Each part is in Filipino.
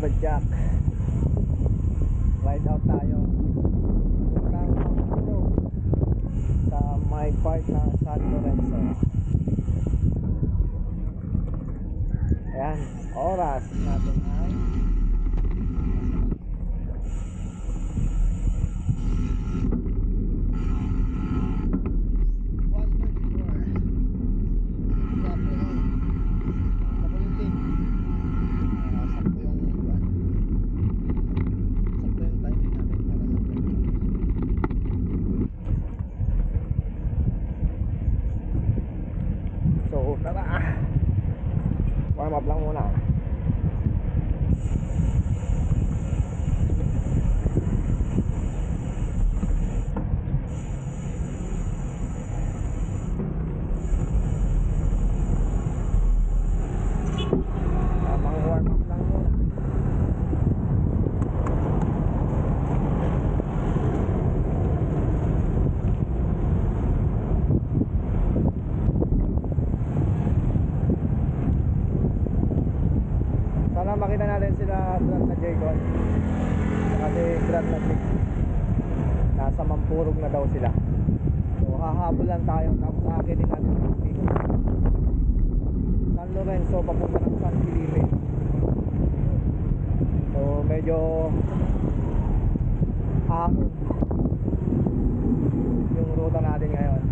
kabadyak, ride out tayo ng Puro sa my part ng San Lorenzo. Ayan, oras natin ay 1:24. So tara, warm up lang muna. Tamang warm up lang muna. Sana makita natin sila Brad na Jaycon kasi Brad na Jake nasa Mampurog na daw sila. So hahabol lang tayo, tapos akitin natin yung San Lorenzo papunta ng San Felipe. So medyo ahon yung ruta natin ngayon.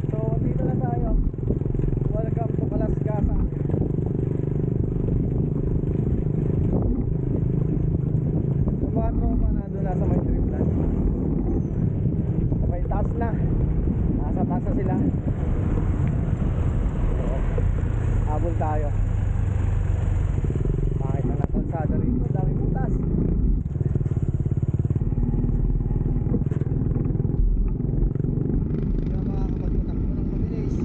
So dito na tayo. Welcome to Kalasgasan. Yung mga tropa na doon nasa may Dreamland, may taas na, nasa taas na sila. So habol tayo. Bakit na ng kalsada rito, dami butas. Hindi ka makakapagpatakbo ng mabilis.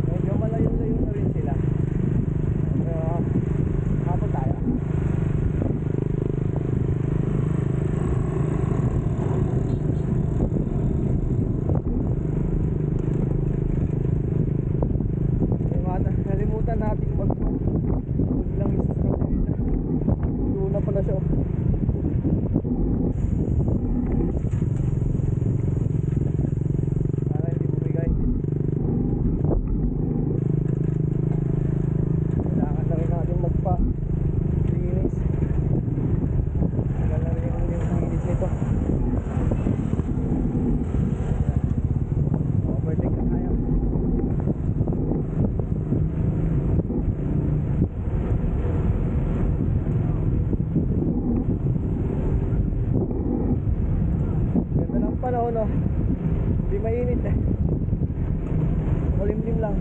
Medyo malayo-layo na rin sila. Pero habol tayo. Nalimutan natin huwag lang isa nila. Doon na pala siya. Para hindi bumigay. Kailangan na rin natin magpa-linis. Tagal na rin yung linis nito. Overtake na tayo. Ganda ng panahon, no? Hindi mainit eh. Malimlim lang.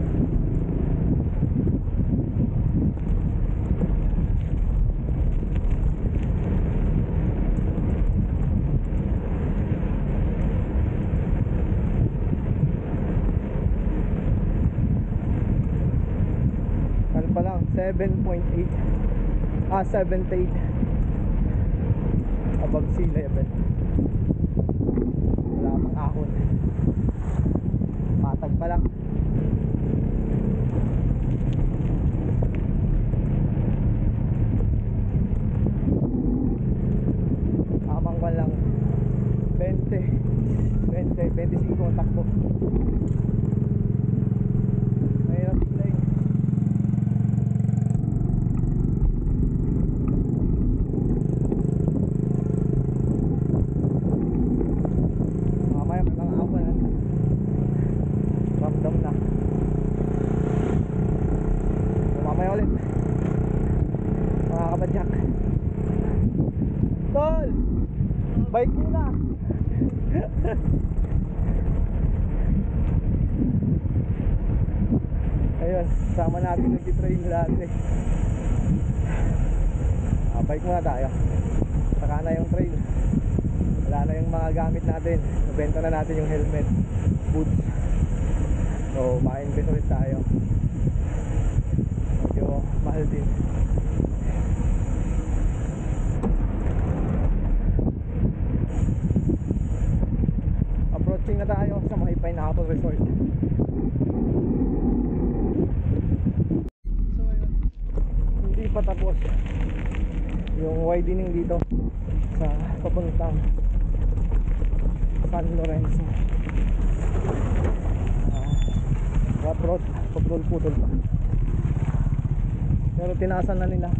Ano pa lang? 7.8. 78 above sea level. Wala pang ahon, patag pa lang. Amang pa lang 25 ang takbo. Mahirap bigla eh. Mamaya pa lang ako na ramdam na. So, mamaya ulit mga kabadyak. Tol! Bike muna! Ayun, sama natin nag-train dati. Bike muna tayo. Saka na yung trail. Wala na yung mga gamit natin. Nabenta na natin yung helmet, boots. So, maka-invest ulit tayo. Medyo mahal din. na tayo sa may Pineapple Resort. So ayun, hindi pa tapos yung widening dito sa papuntang San Lorenzo. Rough road, putol pa. Pero tinasan na nila.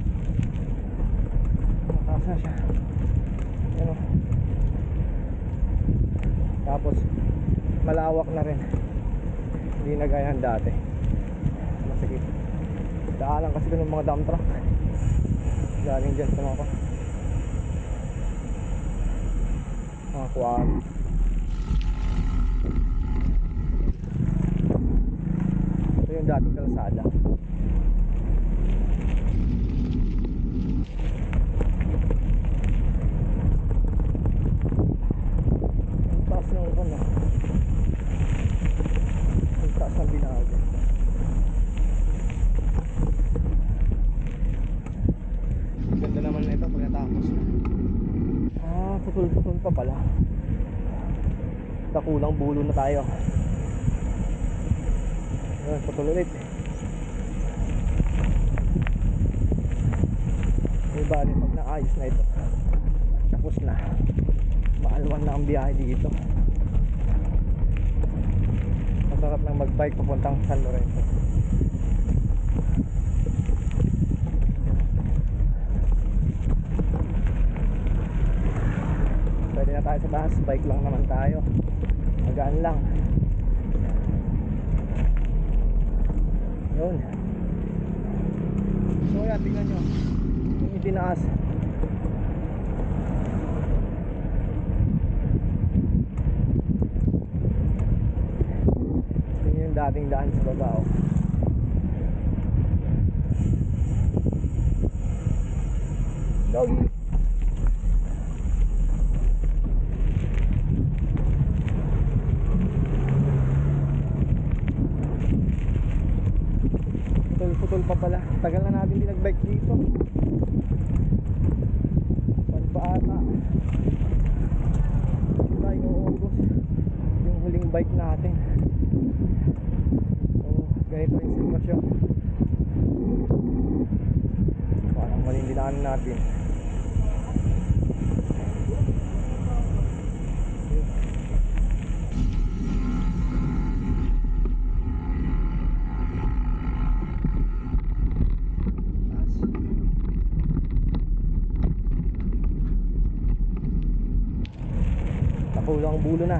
Mataas na siya. Ano? Tapos malawak na rin. Hindi na gaya ng dati. Masakit. Daalan kasi ng mga dump truck. Galing dyan sa mga quarry. Ito yung dating kalsada. Ang taas ng ano, ang taas ng binago. Ganda naman na ito pagkatapos na. Putol-putol pa pala. Kulang bulo na tayo. Ayan, putol ulit. Bali pag naayos na ito, tapos na, maalwan na ang biyahe dito. Masarap nang magbike papuntang San Lorenzo. Pwede na tayo sa taas, bike lang naman tayo, magaan lang. Yun. So yan, tingnan nyo yung itinaas. Yun yung dating daan sa baba, oh. Doggy. Putol pa pala. Tagal na natin din nagbike dito. Panpaata. Tayo uubos yung huling bike natin. So ganito yung sitwasyon. Parang maling dinaan natin. Kulang bulo na.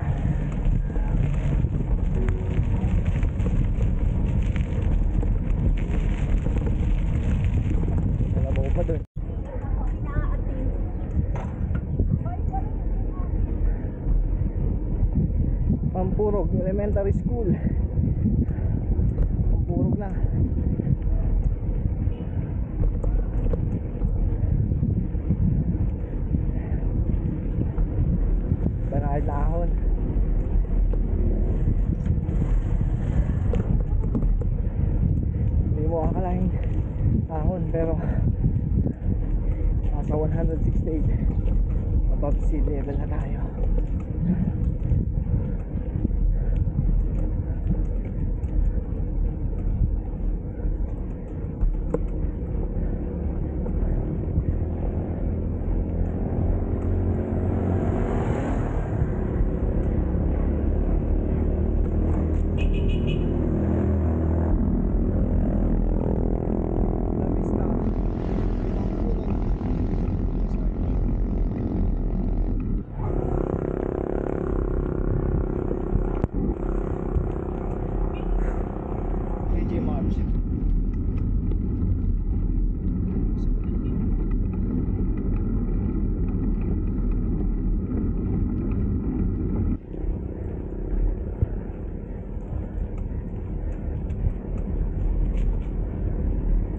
Wala ba ko pa doon? Pampurog Elementary School. Pampurog na. Banahid na ahon. Hindi mo akalaing ahon, pero nasa 168 above sea level na tayo.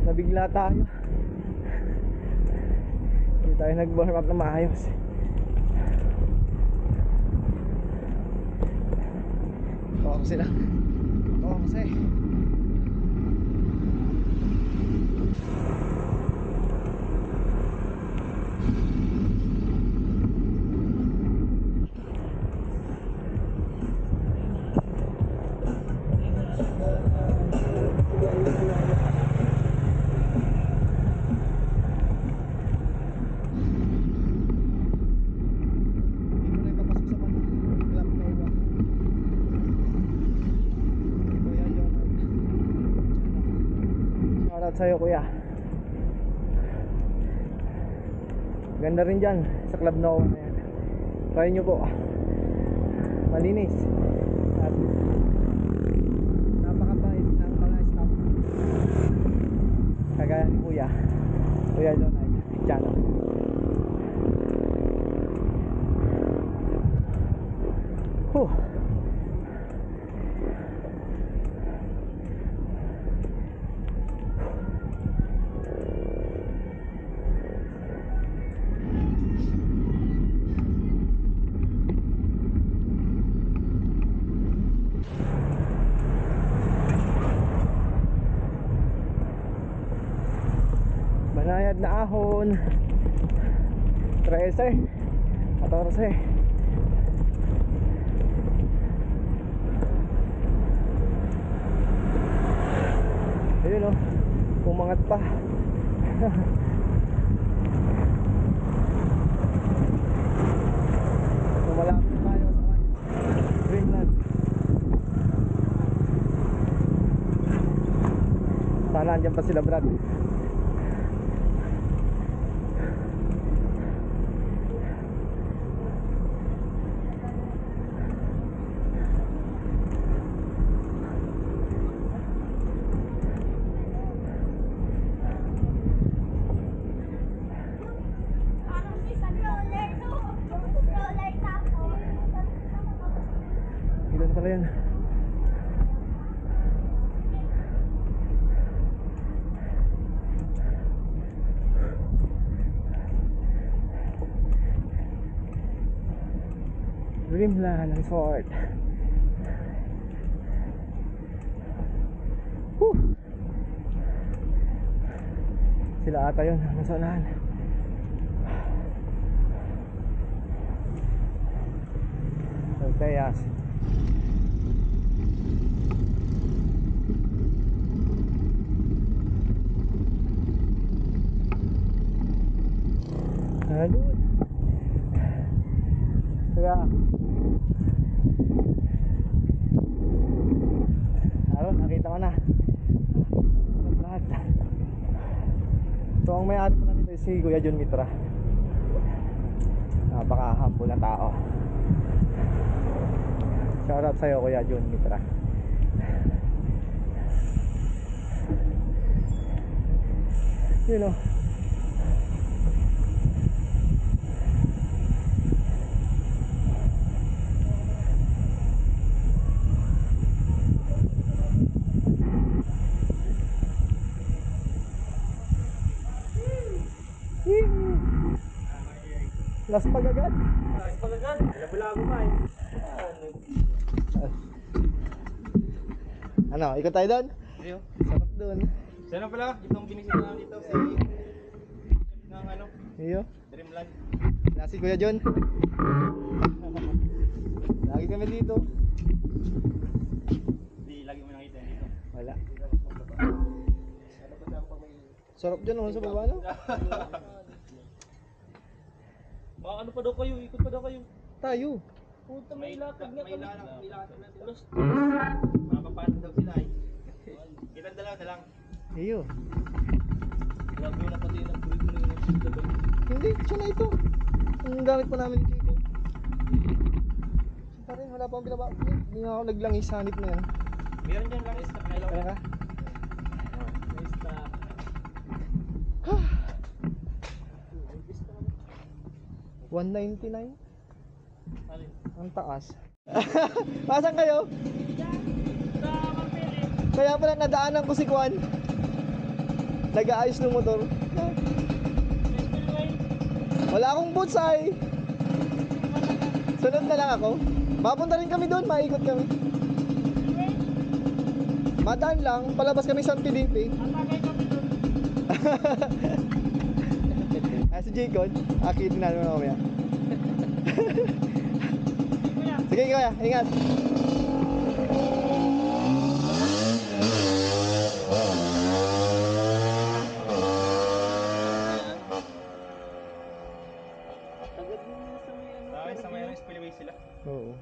Nabigla tayo. Hindi tayo nag-warm up na maayos. Tawa ko sila. Tawa ko sa'yo. Shoutout sa'yo kuya. Ganda rin dyan sa Club Nova na yan. Try nyo po. Malinis at napakabait ng mga staff, kagaya ni Kuya John ay Pichano. Banayad na ahon 13, 14. Ayun o, umangat pa. Malapit tayo sa Greenland. Sana andyan pa sila Brad. Ilan pala yan? Dreamland Resort. Sila ata yun, nasa unahan. Okay, yes. Dude. Kaya Aron, nakita ko na lahat. So ang may-ari pala nito si Kuya John Mitra. Napaka-humble na tao. Shoutout sa'yo Kuya John Mitra. You know, Las Pagagad. Labo-labo pa eh. Ano, ikot tayo doon? Iyo. Sarap doon. Sana pala, itong binisita na dito si ng ano, Iyo. Dreamland. Sila si Kuya John. Lagi kami dito. Di lagi mo nakita dito. Wala. Sarap dyan oh, sa baba no? Baka ano pa daw kayo, ikot pa daw kayo. Tayo. Puta, may lakad nga kami. May lakad na sila. Makapapanan daw sila eh. Ilan dalawa na lang. Iyo. Grabe na pati ng buhay ko na yung nagsilda ba? Hindi, siya na ito. Ang gamit pa namin ni Chico. Siya pa rin, wala pa akong binaba. Hindi nga ako naglangis sa hanip na yan. Meron dyan lang stock na ilaw. Kaya ka? May stock. 199? Alin? Ang taas. Pasan kayo? Sa Marpili. Kaya pala nadaanan ko si Kwan. Nag-aayos ng motor. Wala akong boots ay. Sunod na lang ako. Mapunta rin kami doon, maikot kami. Madaan lang, palabas kami sa Pilipi. Atagay kami doon. Si Jacob, akitin namin mamaya. Sige kuya, ingat. Sa may spillway sila. Oo.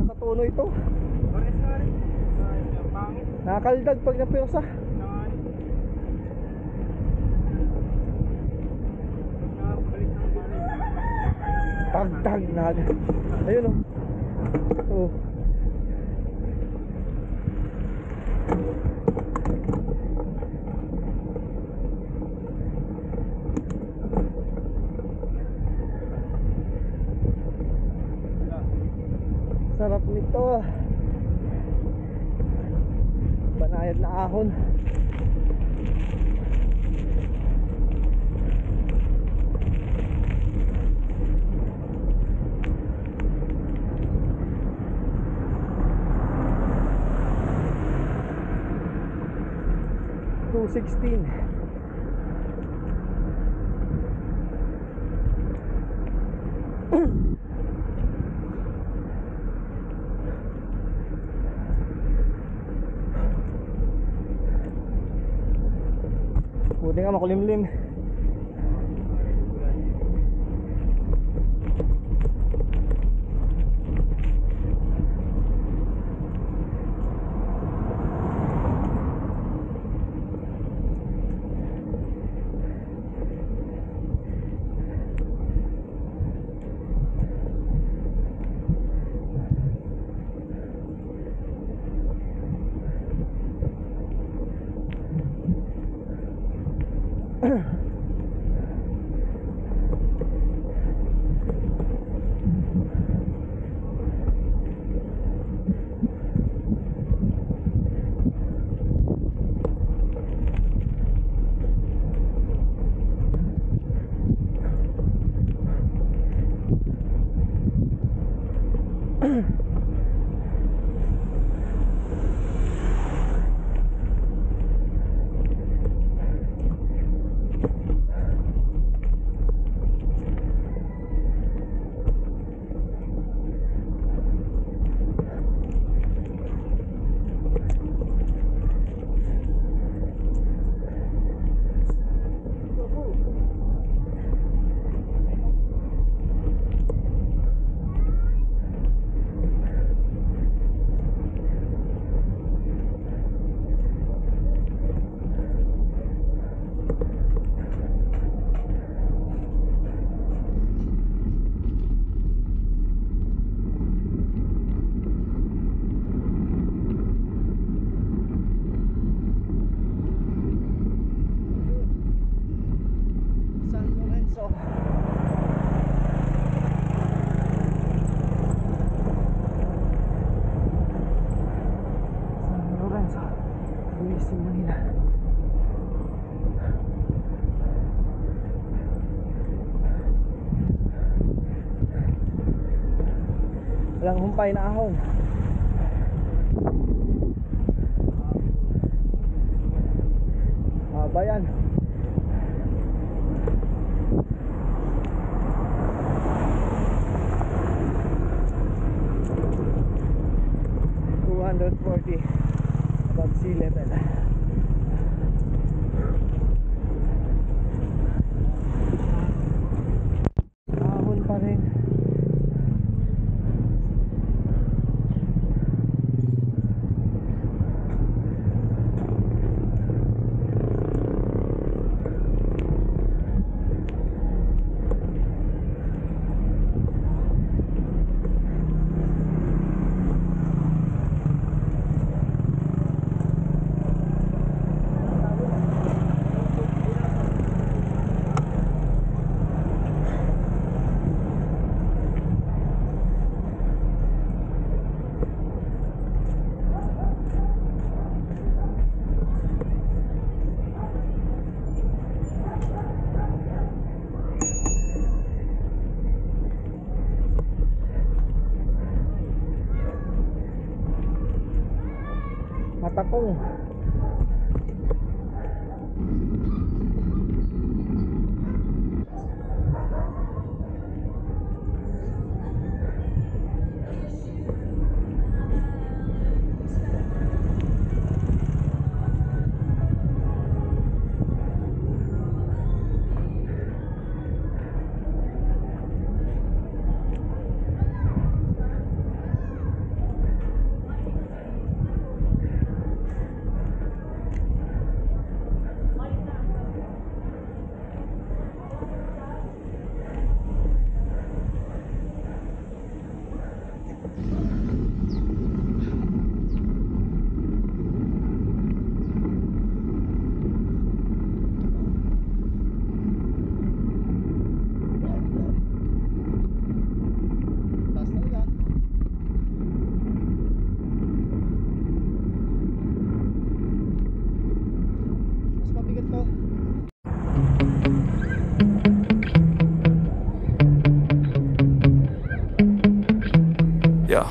sa tono ito. Pares nga rin. Pangit. Nakakaldag pag napirsa. Tag-tag na. Ayun o. Oh. Sarap nito. Banayad na ahon. $2.16. Buti nga makulimlim. Walang humpay na ahon. Bayan. Above sea level. Ahon pa rin. Matakong. Yeah.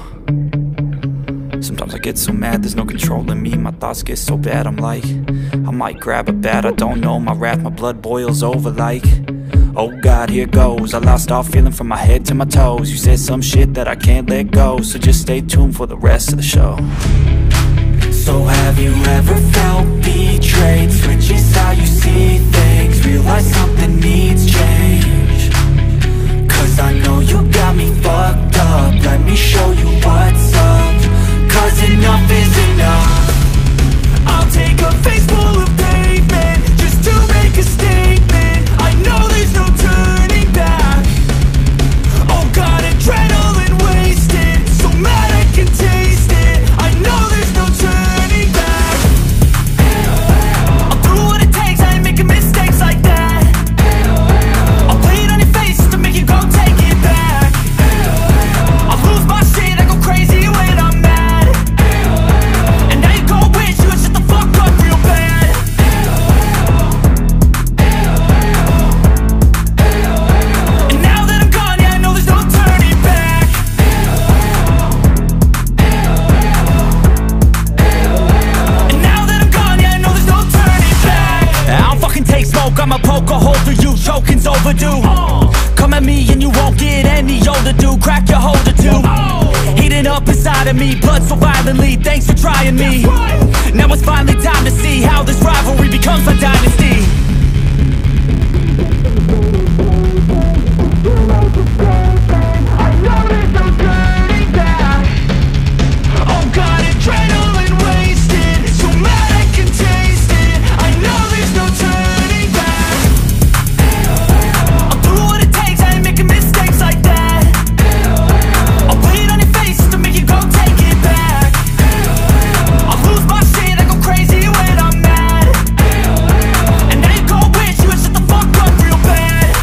Sometimes I get so mad, there's no controlling me. My thoughts get so bad, I'm like, I might grab a bat, I don't know. My wrath, my blood boils over like, oh God, here goes. I lost all feeling from my head to my toes. You said some shit that I can't let go, so just stay tuned for the rest of the show. So have you ever felt betrayed? Switches how you see things, realize something needs change. Cause I know you got me fucked up, let me show you what's up. Cause enough is enough. I'll take a face full of pavement just to make a statement. I know there's no turning back. Oh God, adrenaline wasted, so mad I can taste it. I know there's no turning back. I'll do what it takes, I ain't making mistakes like that. I'll play it on your face to make you go take it back. I'll lose my shit, I go crazy when I'm mad. And now you go wish you would shut the fuck up real bad. And now that I'm gone, yeah, I know there's no turning back. And now that I'm gone, yeah, I know there's no turning back. I don't fucking take smoke, I'ma poke a hole through you, choking's overdue. Come at me and you won't get any older, dude. Crack your holder too. Heating up inside of me, blood so violently. Thanks for trying me. Now it's finally time to see how this rivalry becomes a dynasty. I know there's no turning back. Oh God, adrenaline wasted, so mad I can taste it. I know there's no turning back. I'll do what it takes, I ain't making mistakes like that. I'll play it on your face to make you go take it back. I'll lose my shit, I go crazy when I'm mad. And now you go wish you would shut the fuck up real bad.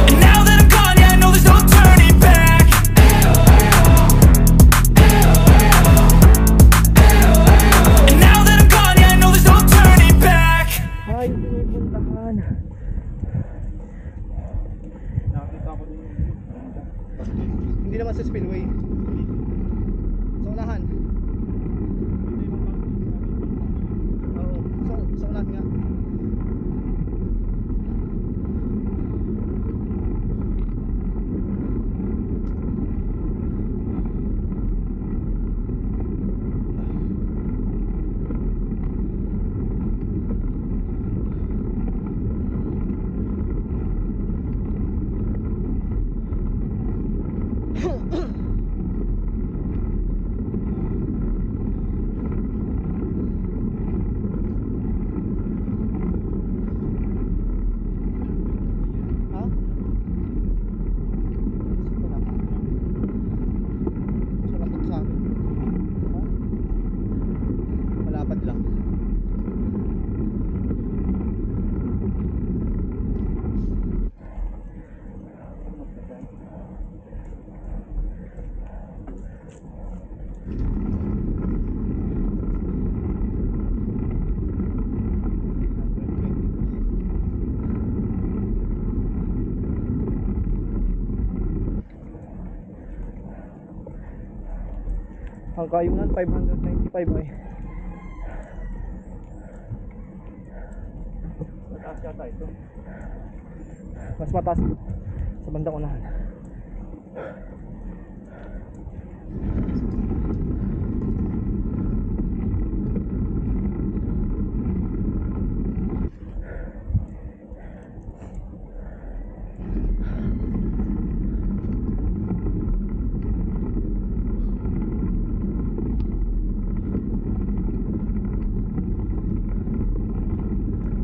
And now that I'm gone, yeah, I know there's no turning back. And now that I'm gone, yeah, I know there's no turning back. Ay, pinupuntahan. Nakita ko din yung Hindi naman sa spillway. Sa unahan. Oo, sa unahan nga. Ha? Sulapot sa akin. Ha? Malapad lang. Ang kayungan 595 ay. mataas yata ito. Mas mataas sa bandang unahan.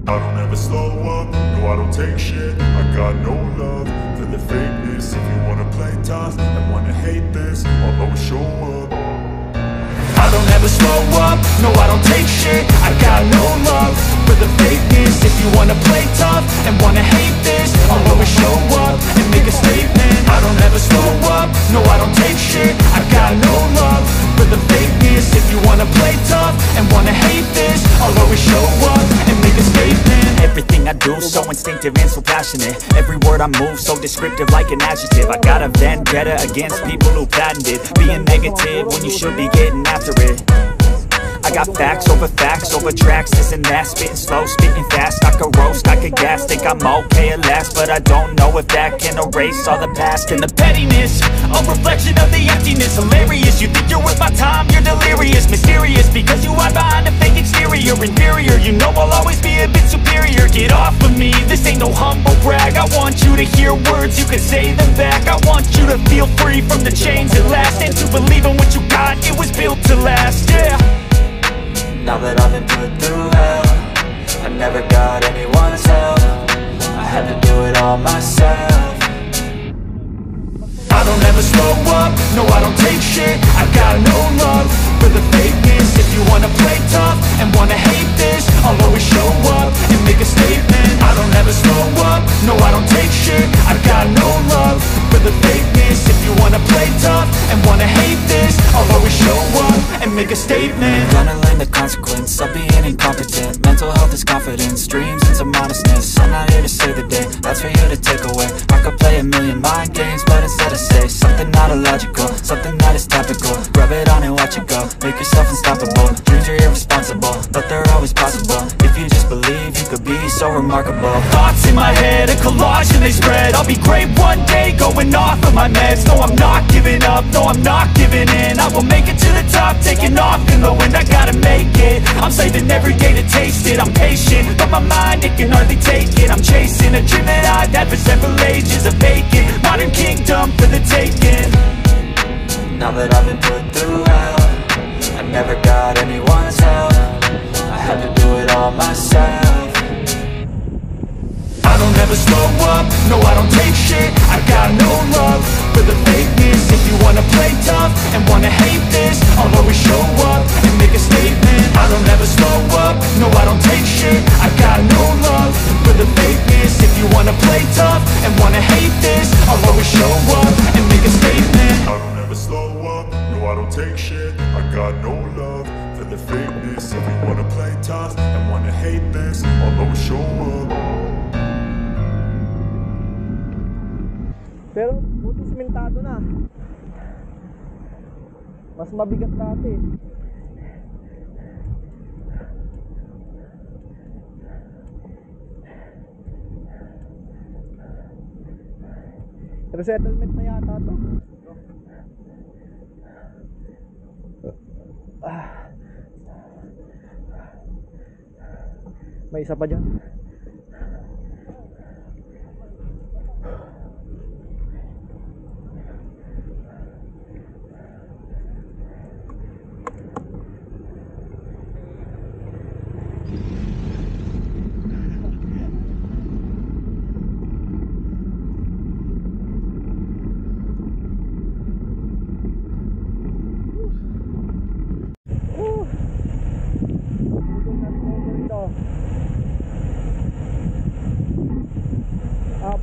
I don't ever slow up, no I don't take shit. I got no love for the fakeness. If you wanna play tough and wanna hate this, I'll always show up. I don't ever slow up, no I don't take shit. I got no love for the fakeness. If you wanna play tough and wanna hate this, I'll always show up and make a statement. I don't ever slow up, no I don't take shit. I got no love for the fakeness. If you wanna play tough and wanna hate this, I'll always show up and make a statement. Everything I I do, so instinctive and so passionate. Every word I move, so descriptive like an adjective. I got a vendetta against people who patented being negative when you should be getting after it. I got facts over tracks, this and that. Spitting slow, spitting fast, I could roast, I could gas. Think I'm okay at last, but I don't know if that can erase all the past. And the pettiness, a reflection of the emptiness. Hilarious, you think you're worth my time, you're delirious. Mysterious, because you hide behind a fake exterior. Inferior, you know I'll always be a bit superior. Get off of me, this ain't no humble brag. I want you to hear words, you can say them back. I want you to feel free from the chains at last, and to believe in what you got, it was built to last, yeah. Now that I've been put through hell, I never got anyone's help. I had to do it all myself. I don't ever slow up, no I don't take shit. I got no love for the fakeness. If you wanna play tough and wanna hate this, I'll always show up and make a statement. I don't ever slow up, no I don't take shit. I got no love for the fakeness. If you wanna play tough and wanna hate this, I'll always show up and make a statement. Gonna learn the consequence of being incompetent. Mental health is confidence, dreams into modestness. I'm not here to save the day, that's for you to take away. I could play a million mind games, but instead I say something not illogical, something that is topical. Rub it on and watch it go, make yourself unstoppable. Dreams are irresponsible, but they're always possible. If you just believe, you could be so remarkable. Thoughts in my head, a collage and they spread. I'll be great one day, going off of my meds. No, I'm not giving up, no, I'm not giving in. I will make it to the top, taking off in the wind. I gotta make it, I'm saving every day to taste it. I'm patient, but my mind, it can hardly take it. I'm chasing a dream that I've had for several ages. A vacant, modern kingdom for the taking. Now that I've been put through hell, I never got anyone's help. I had to do it all myself. I don't ever slow up, no I don't take shit. I got no love for the fakeness. If you wanna play tough and wanna hate this, I'll always show up and make a statement. I don't ever slow up, no I don't take shit. I got no love for the fakeness. If you wanna play tough and wanna hate this, I'll always show up and make a statement. I don't ever slow up, no I don't take shit. I got no love for the fakeness. If you wanna play tough and wanna hate this, I'll always show up. Pero buti simentado na. Mas mabigat dati. Resettlement na yata to. May isa pa dyan.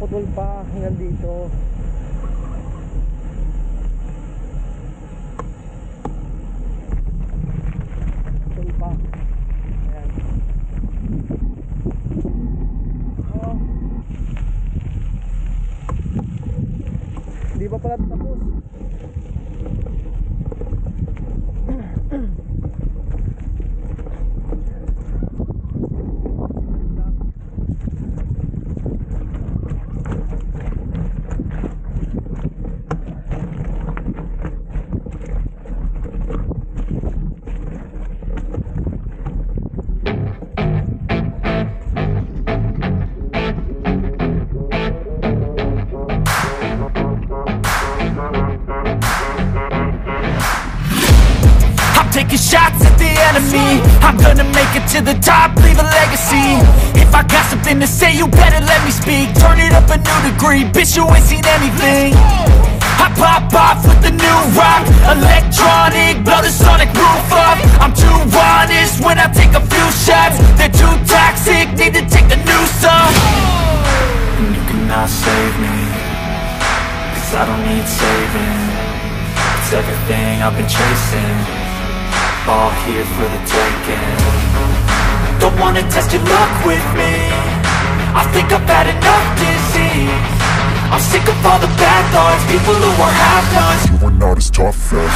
Putol pa hanggang dito. Putol pa. Ayan. Oh. Hindi pa pala tapos. Taking shots at the enemy, I'm gonna make it to the top, leave a legacy. If I got something to say, you better let me speak. Turn it up a new degree, bitch, you ain't seen anything. I pop off with the new rock, electronic, blow the sonic roof up. I'm too honest when I take a few shots. They're too toxic, need to take the noose off. And you cannot save me, 'cause I don't need saving. It's everything I've been chasing, all here for the taking. Don't wanna test your luck with me, I think I've had enough disease. I'm sick of all the bad thoughts, people who are half-nots. You are not as tough as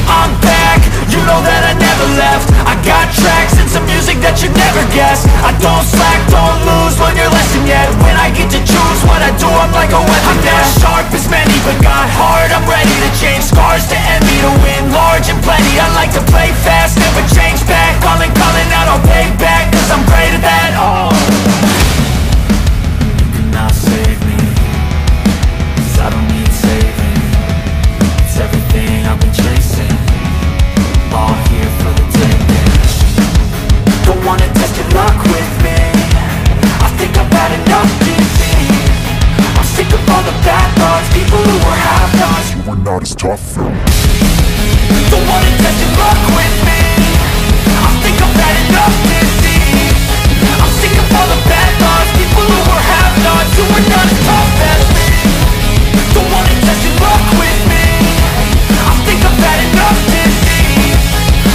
I'm back, you know that I never left. I got tracks and some music that you never guessed. I don't slack, don't lose, learn your lesson yet. When I get to choose what I do, I'm like a weapon. I'm not sharp as many, but got hard, I'm ready to change. Scars to envy, to win large and plenty. I like to play fast, never change back. Calling out, I'll pay back, cause I'm great at that. Oh, you cannot save me, cause I don't need saving. It's everything I've been chasing, all here for the taking. Don't wanna test your luck with me, I think I've had enough disease. I'm sick of all the bad thoughts, people who are half-nots. you are not as tough as Don't wanna test your luck with me, I think I've had enough disease. I'm sick of all the bad thoughts, people who are half-nots, who are not as tough as me. Don't wanna test your luck with me, I think I've had enough disease.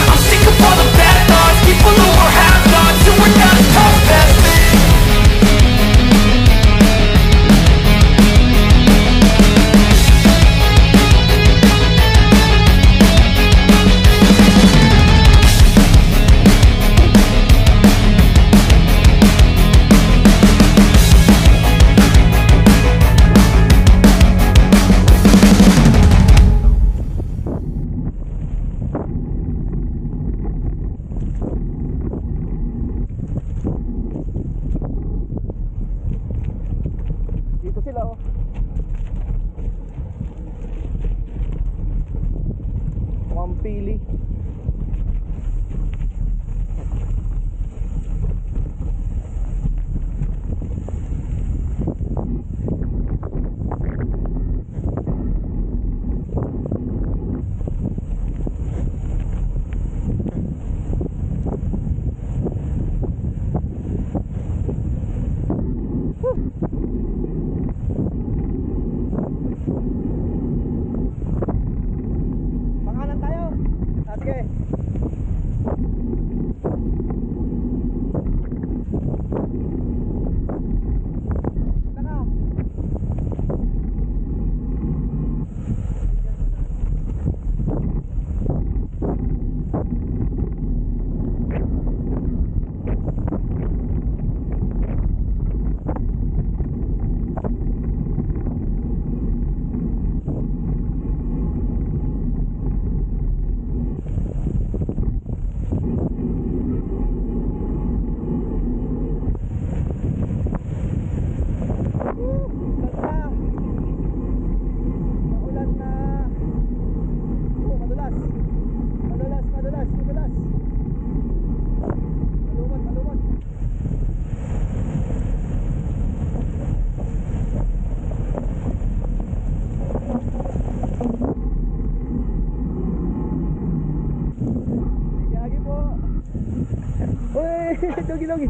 I'm sick of all the bad thoughts, people who are half-nots, who are not as tough as me. Dito sila oh. Mukhang pili. Pangalan tayo. Sige. Punta ka. Maulan na. Oh, madulas. Madulas. Maluwag. Sige po. Uy, dogi.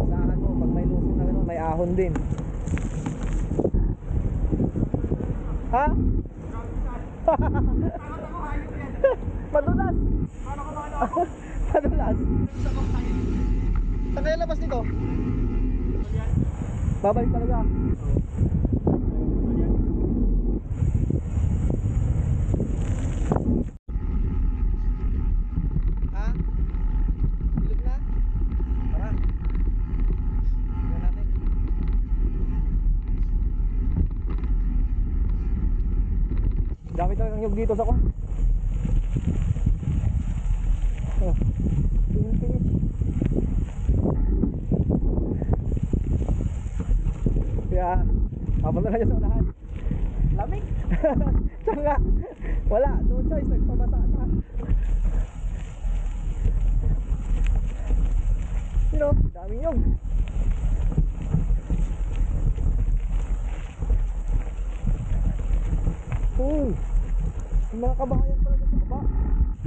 Asahan mo, pag may lusong na gano'n, may ahon din. Ha? Madulas. Madulas. Saan kaya labas nito? Babalik talaga. Ha? Bilog na? Tara. Tingnan natin. Dami talagang nyug dito sa ko. Oh. Tingin. Papunta na dyan sa unahan. Lamig. Tsaka wala, no choice, nagpabasa na. Sino? Daming nyog. May mga kabahayan pala dyan sa baba.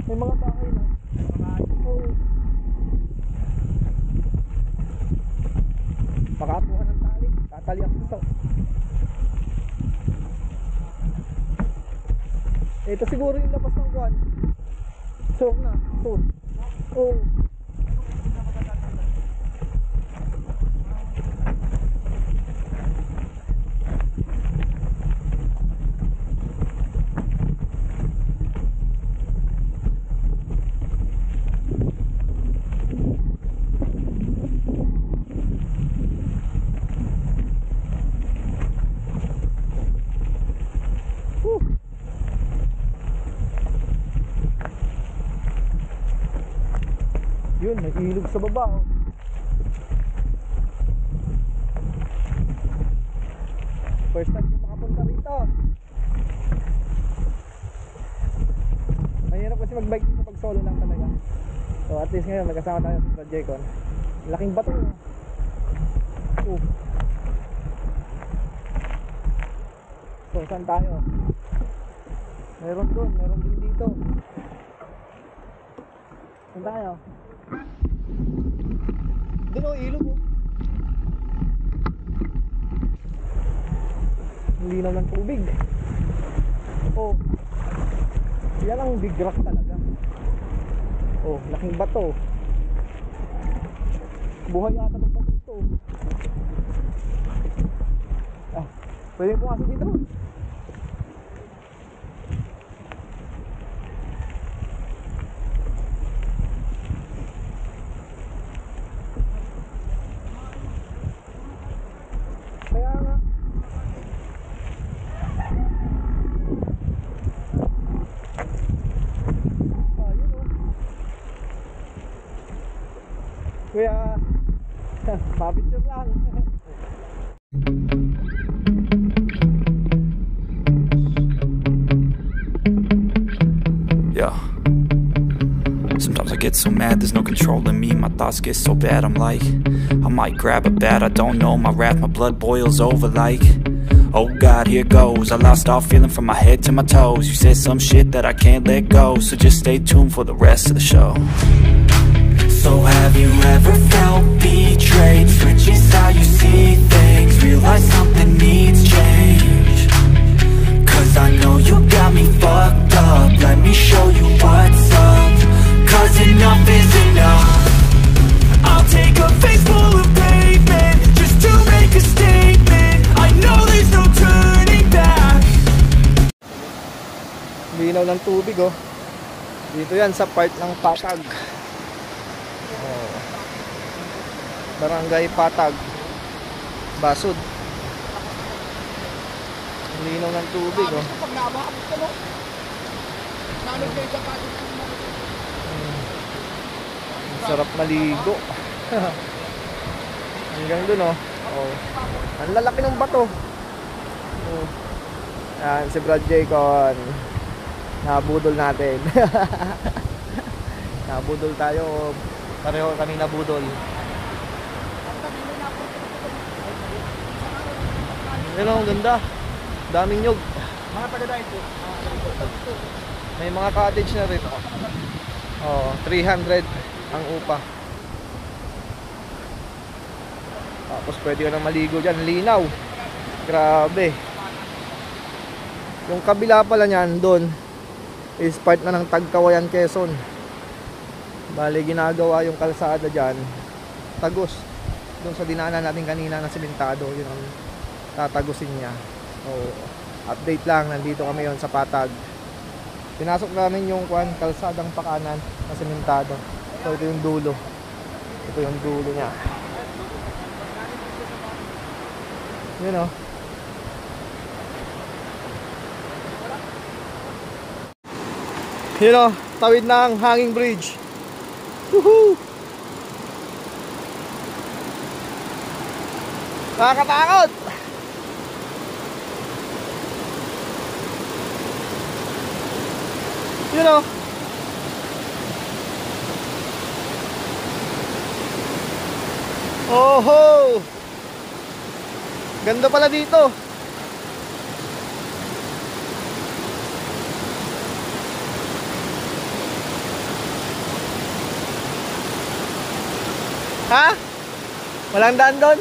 May mga bahay na. Makapuhan ng tali. Tatali ang gusto. Ito siguro yung labas ng kuwan. Sok na. Sok. Oh. Yun, may ilog sa baba oh. First time yung makapunta rito. Mahirap kasi magbike dito pag solo lang talaga. So at least ngayon magkasama tayo sa Jaycon. Laking bato oh. So saan tayo? Meron doon, meron din dito. Saan tayo? Doon o, ilog o. Linaw ng tubig. Oh. Yan ang big rock talaga. Oh, laking bato. Buhay yata ng bato ito. Ah, pwede po kasi dito. Kuya, papicture lang. Yeah. Sometimes I get so mad, there's no controlling me. My thoughts get so bad, I'm like, I might grab a bat, I don't know. My wrath, my blood boils over like, oh God, here goes. I lost all feeling from my head to my toes. You said some shit that I can't let go, so just stay tuned for the rest of the show. So have you ever felt betrayed? Switches how you see things, realize something needs change. Cause I know you got me fucked up, let me show you what's up. Cause enough is enough. I'll take a face full of pavement just to make a statement. I know there's no turning back. Linaw ng tubig oh. Dito yan sa part ng Patag. Oh. Barangay Patag, Basud. Linaw ng tubig oh. Sarap maligo. Hanggang dun oh. Oh. Ang lalaki ng bato. Oh. Yan si Brad Jaycon. Nabudol natin. Nabudol tayo. Pareho kami nabudol. Yan ang ganda. Daming nyug. Mga taga-diet po. May mga cottage na rito. Oh, 300 ang upa. Tapos pwede ka nang maligo dyan. Linaw. Grabe. Yung kabila pala niyan doon is part na ng Tagkawayan, Quezon. Bale ginagawa yung kalsada dyan tagos doon sa dinaanan natin kanina na simentado. Yun ang tatagusin niya. So update lang, nandito kami yon sa Patag. Pinasok namin yung kalsadang pakanan na simentado. So ito yung dulo. Ito yung dulo niya. Yun o. Yun o, tawid ng hanging bridge. Woohoo! Nakakatakot! Yun o. Oho! Ganda pala dito. Ha? Walang daan doon?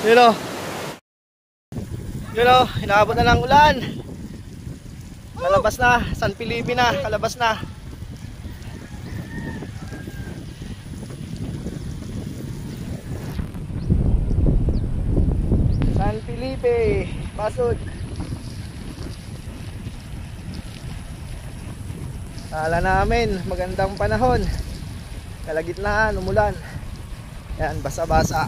Yun o. Yun o, inaabot na ng ulan. Kalabas na, San Felipe na, kalabas na. San Felipe, Pasud. Kala namin magandang panahon, kalagitnaan, umulan. Yan, basa-basa.